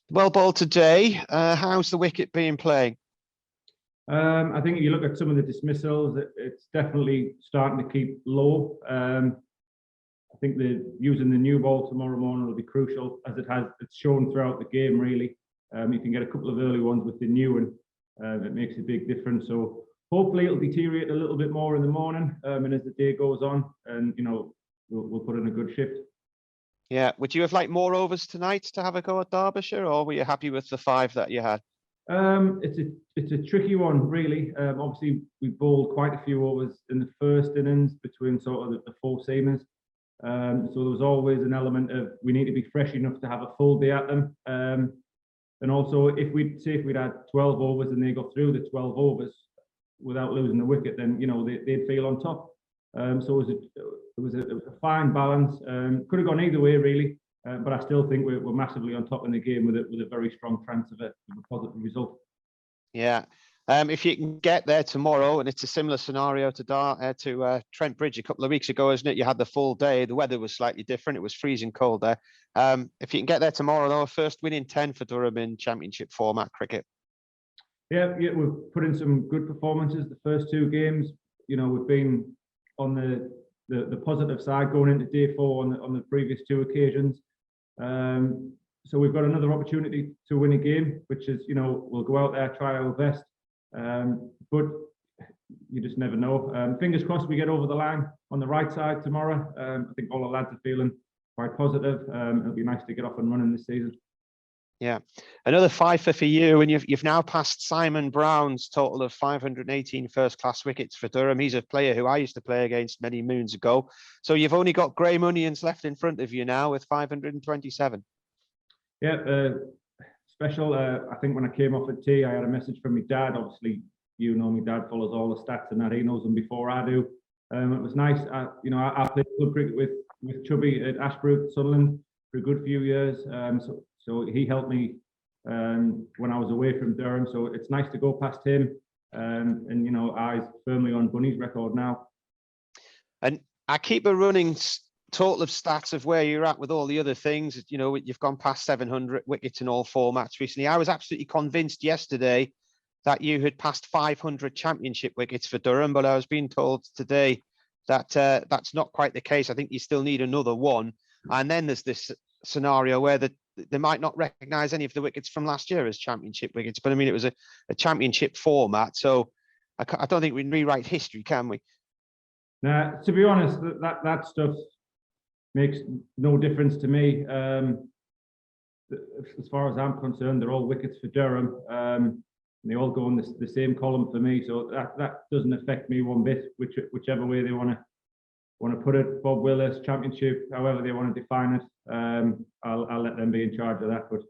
Well bowled today. How's the wicket been playing? I think if you look at some of the dismissals, it's definitely starting to keep low. I think using the new ball tomorrow morning will be crucial, as it's shown throughout the game, really. You can get a couple of early ones with the new one. It makes a big difference. So hopefully it'll deteriorate a little bit more in the morning, and as the day goes on, and we'll put in a good shift. Yeah. Would you have liked more overs tonight to have a go at Derbyshire, or were you happy with the 5 that you had? It's a tricky one, really. Obviously, we bowled quite a few overs in the first innings between sort of the 4 seamers. So there was always an element of we need to be fresh enough to have a full day at them. And also, if we'd had 12 overs and they got through the 12 overs without losing the wicket, then they'd feel on top. So it was a fine balance. Could have gone either way, really. But I still think we're massively on top in the game with a very strong chance of a positive result. Yeah. If you can get there tomorrow, and it's a similar scenario to Trent Bridge a couple of weeks ago, isn't it? You had the full day. The weather was slightly different. It was freezing cold there. If you can get there tomorrow, though, first win in 10 for Durham in Championship format cricket. Yeah, we've put in some good performances the first 2 games. We've been on the positive side going into day 4 on the previous 2 occasions. So we've got another opportunity to win a game, which is, we'll go out there, try our best. But you just never know. Fingers crossed we get over the line on the right side tomorrow. I think all the lads are feeling quite positive. It'll be nice to get off and running this season. Yeah, another 5 for you, and you've now passed Simon Brown's total of 518 first-class wickets for Durham. He's a player who I used to play against many moons ago. So you've only got Graham Onions left in front of you now with 527. Yeah, special. I think when I came off at tea, I had a message from my dad. Obviously, my dad follows all the stats and that. He knows them before I do. It was nice. I played club cricket with Chubby at Ashbrook, Sunderland, for a good few years. So he helped me when I was away from Durham. So it's nice to go past him, and eyes firmly on Bunny's record now. And I keep a running total of stats of where you're at with all the other things. You've gone past 700 wickets in all formats recently. I was absolutely convinced yesterday that you had passed 500 championship wickets for Durham, but I was being told today that that's not quite the case. I think you still need another one. And then there's this scenario where they might not recognise any of the wickets from last year as championship wickets. But I mean, it was a championship format. So I don't think we can rewrite history, can we? Now, to be honest, that stuff makes no difference to me. As far as I'm concerned, they're all wickets for Durham. And they all go in the same column for me. So that doesn't affect me one bit, whichever way they want to put it. Bob Willis, championship, however they want to define it. I'll let them be in charge of that, but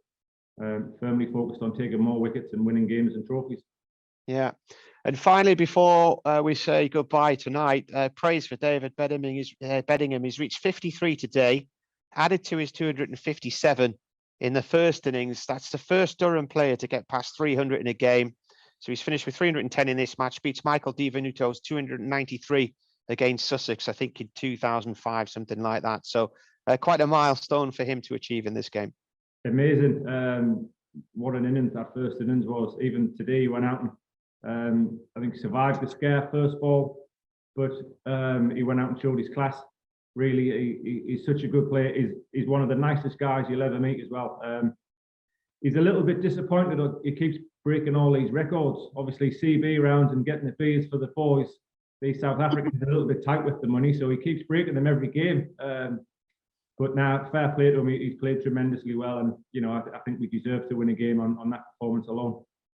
firmly focused on taking more wickets and winning games and trophies. Yeah. And finally, before we say goodbye tonight, praise for David Bedingham. He's reached 53 today, added to his 257 in the first innings. That's the first Durham player to get past 300 in a game. So he's finished with 310 in this match, beats Michael DiVenuto's 293 against Sussex, I think in 2005, something like that. So quite a milestone for him to achieve in this game. Amazing. What an innings that first innings was. Even today he went out and I think survived the scare first ball, but he went out and showed his class. Really, he's such a good player. He's one of the nicest guys you'll ever meet as well. He's a little bit disappointed. He keeps breaking all these records. Obviously, CB rounds and getting the Bs for the boys. The South Africans are a little bit tight with the money, so he keeps breaking them every game. But now, fair play to him. He's played tremendously well, and I think we deserve to win a game on that performance alone.